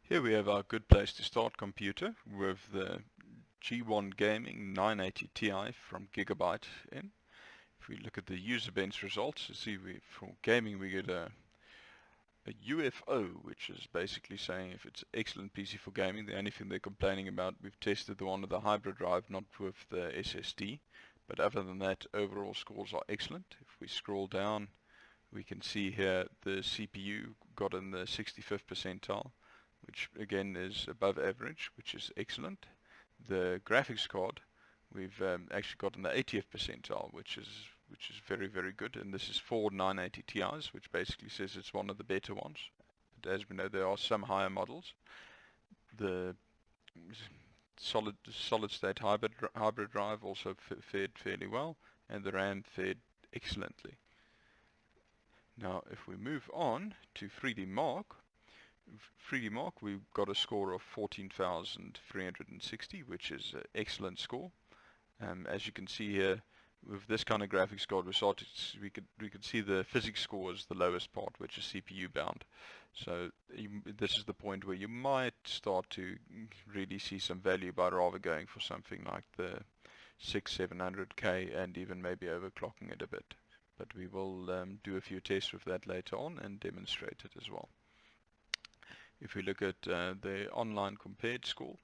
Here we have our good place to start computer with the G1 Gaming 980 Ti from Gigabyte in. If we look at the user bench results, you see for gaming we get a UFO, which is basically saying if it's excellent PC for gaming. The only thing they're complaining about, we've tested the one with the hybrid drive, not with the SSD, but other than that overall scores are excellent. If we scroll down, we can see here the CPU got in the 65th percentile, which again is above average, which is excellent. The graphics card we've actually got in the 80th percentile, which is very, very good, and this is for 980 Ti's, which basically says it's one of the better ones. But as we know, there are some higher models. The solid state hybrid drive also fared fairly well, and the RAM fared excellently. Now if we move on to 3D Mark, we've got a score of 14,360, which is an excellent score. As you can see here, with this kind of graphics card, we could see the physics score as the lowest part, which is CPU bound. So this is the point where you might start to really see some value by rather going for something like the 600-700K and even maybe overclocking it a bit. But we will do a few tests with that later on and demonstrate it as well. If we look at the online compared score,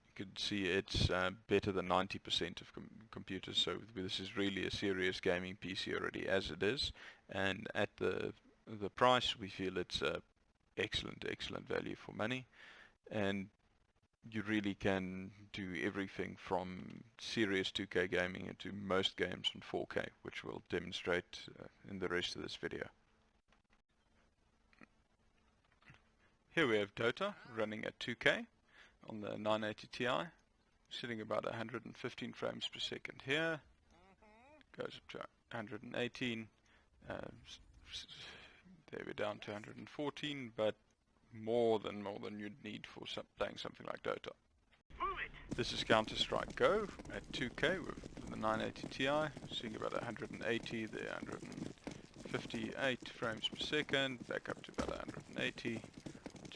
you can see it's better than 90% of computers, so this is really a serious gaming PC already as it is, and at the price we feel it's excellent value for money, and you really can do everything from serious 2K gaming into most games on 4K, which we'll demonstrate in the rest of this video. Here we have Dota running at 2K on the 980 Ti, sitting about 115 frames per second here, goes up to 118, there we're down to 114, but more than you'd need for playing something like Dota. This is Counter-Strike Go at 2K with the 980 Ti, seeing about 180, there 158 frames per second, back up to about 180.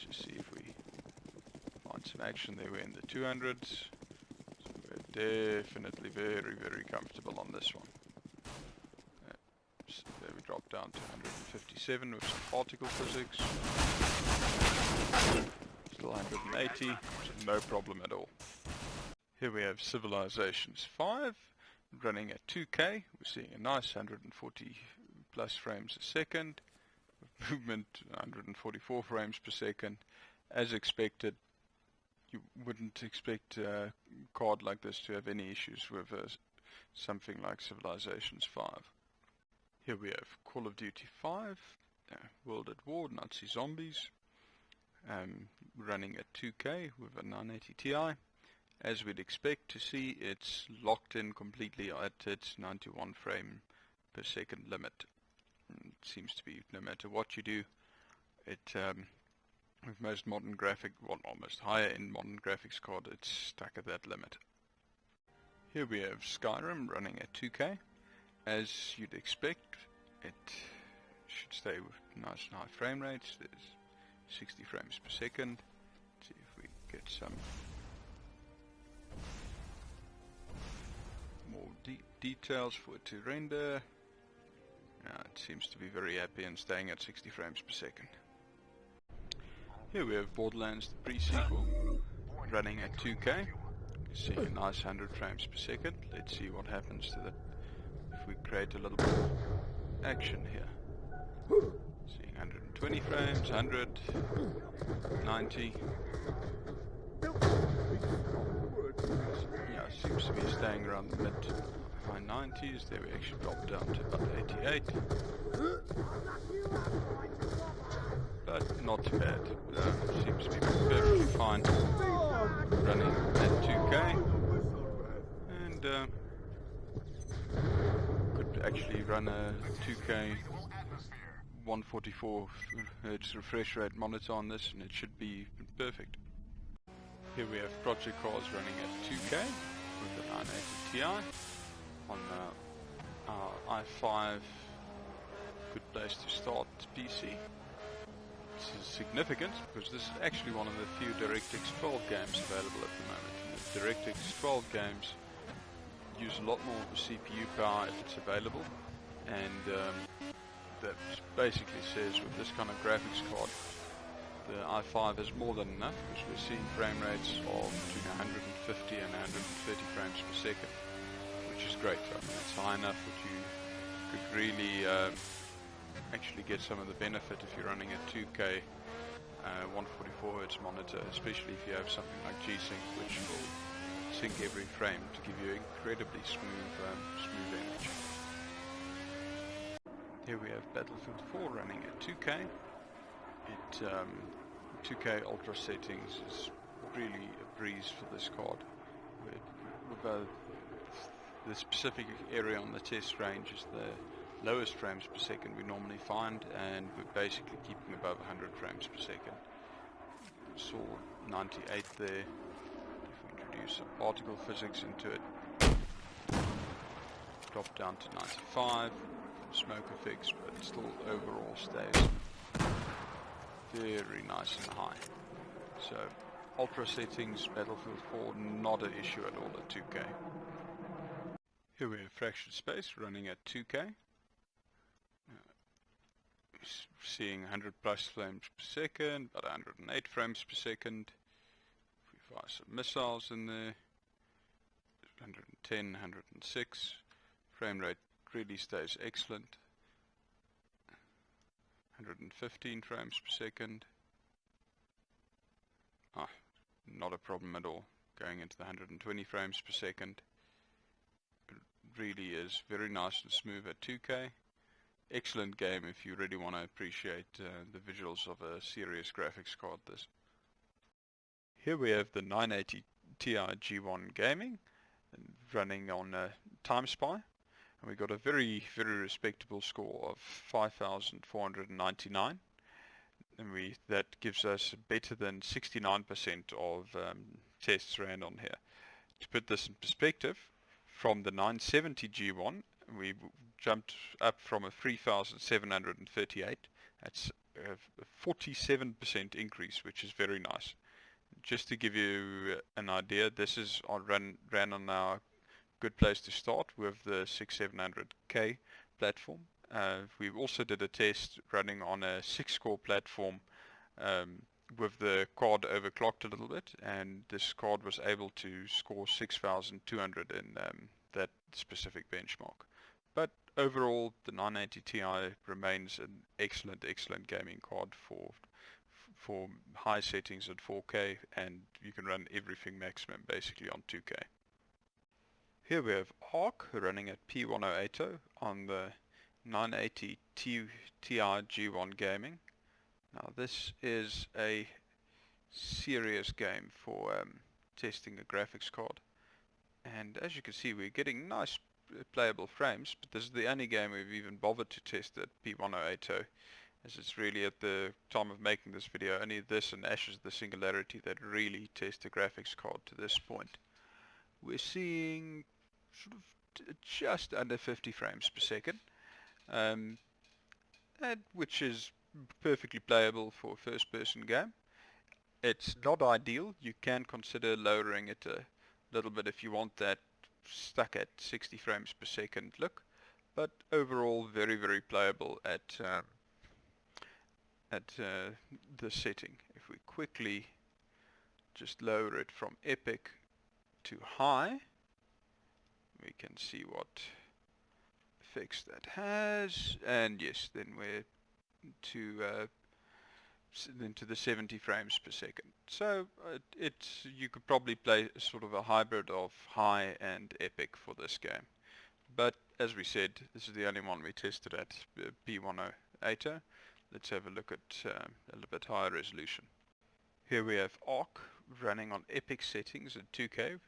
Let's see if we find some action there. We're in the 200s, so we're definitely very comfortable on this one. So there we drop down to 157 with some particle physics, still 180, so no problem at all. Here we have Civilizations 5 running at 2K. We're seeing a nice 140 plus frames a second. Movement 144 frames per second. As expected, you wouldn't expect a card like this to have any issues with something like Civilizations 5. Here we have Call of Duty 5, World at War, Nazi Zombies, running at 2K with a 980 Ti. As we'd expect to see, it's locked in completely at its 91 frame per second limit. It seems to be no matter what you do, it with most modern almost higher end modern graphics card, it's stuck at that limit. Here we have Skyrim running at 2K. As you'd expect, it should stay with nice and high frame rates. There's 60 frames per second. Let's see if we get some more details for it to render. It seems to be very happy and staying at 60 frames per second. Here we have Borderlands the pre-sequel running at 2K. You see a nice 100 frames per second. Let's see what happens to that if we create a little bit of action here. Seeing 120 frames, 100, 90. Yeah, seems to be staying around the mid high 90s. There we actually dropped down to about 88, but not too bad. Seems to be perfectly fine running at 2K, and could actually run a 2K 144 Hz refresh rate monitor on this, and it should be perfect. Here we have Project Cars running at 2K with the 980 Ti on our i5 good place to start PC. This is significant because this is actually one of the few DirectX 12 games available at the moment. And the DirectX 12 games use a lot more of the CPU power if it's available, and that basically says with this kind of graphics card the i5 is more than enough, because we're seeing frame rates of between 150 and 130 frames per second, which is great. I mean, it's high enough that you could really actually get some of the benefit if you're running a 2K 144Hz monitor, especially if you have something like G-Sync, which will sync every frame to give you incredibly smooth image. Here we have Battlefield 4 running at 2K. 2K Ultra settings is really a breeze for this card. The specific area on the test range is the lowest frames per second we normally find, and we're basically keeping above 100 frames per second. We saw 98 there. If we introduce some particle physics into it, drop down to 95, smoke effects, but it still overall stays very nice and high. So ultra settings, Battlefield 4, not an issue at all at 2K. Here we have Fractured Space running at 2K. Seeing 100 plus frames per second, about 108 frames per second. If we fire some missiles in there, 110, 106. Frame rate really stays excellent. 115 frames per second. Not a problem at all. Going into the 120 frames per second. It really is very nice and smooth at 2K. Excellent game if you really want to appreciate the visuals of a serious graphics card. This. Here we have the 980 Ti G1 Gaming running on TimeSpy, and we got a very respectable score of 5,499, and that gives us better than 69% of tests ran on here. To put this in perspective, from the 970 G1 we jumped up from a 3,738. That's a 47% increase, which is very nice. Just to give you an idea, this is ran on our good place to start with the 6700K platform. We also did a test running on a 6-core platform with the card overclocked a little bit, and this card was able to score 6,200 in that specific benchmark. But overall, the 980 Ti remains an excellent gaming card for high settings at 4K, and you can run everything maximum basically on 2K. Here we have Arc running at P1440 on the 980 Ti G1 Gaming. Now this is a serious game for testing a graphics card, and as you can see we're getting nice playable frames, but this is the only game we've even bothered to test at P1440, as it's really at the time of making this video only this and Ashes of the Singularity that really test the graphics card to this point. We're seeing sort of just under 50 frames per second, which is perfectly playable for a first-person game. It's not ideal. You can consider lowering it a little bit if you want that stuck at 60 frames per second look, but overall very playable at the setting. If we quickly just lower it from epic to high, we can see what effects that has, and yes, then we're into the 70 frames per second. So you could probably play sort of a hybrid of high and epic for this game. But as we said, this is the only one we tested at P1440. Let's have a look at a little bit higher resolution. Here we have Arc running on epic settings at 2K.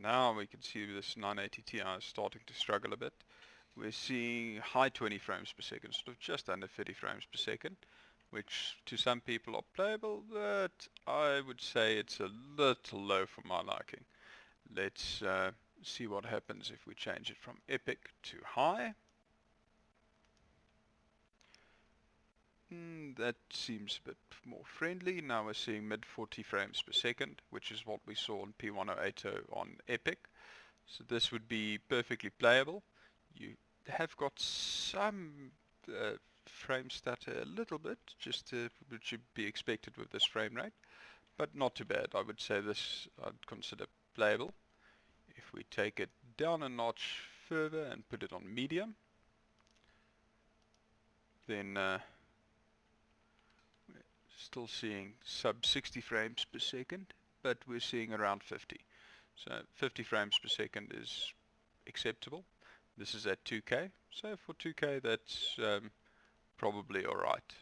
Now we can see this 980 Ti is starting to struggle a bit. We're seeing high 20 frames per second, sort of just under 30 frames per second, which to some people are playable, but I would say it's a little low for my liking. Let's see what happens if we change it from epic to high. That seems a bit more friendly. Now we're seeing mid 40 frames per second, which is what we saw on P1080 on Epic. So this would be perfectly playable. You have got some frame stutter a little bit, which should be expected with this frame rate, but not too bad. I would say this I'd consider playable. If we take it down a notch further and put it on medium, then we're still seeing sub 60 frames per second, but we're seeing around 50. So 50 frames per second is acceptable. This is at 2K, so for 2K that's probably alright.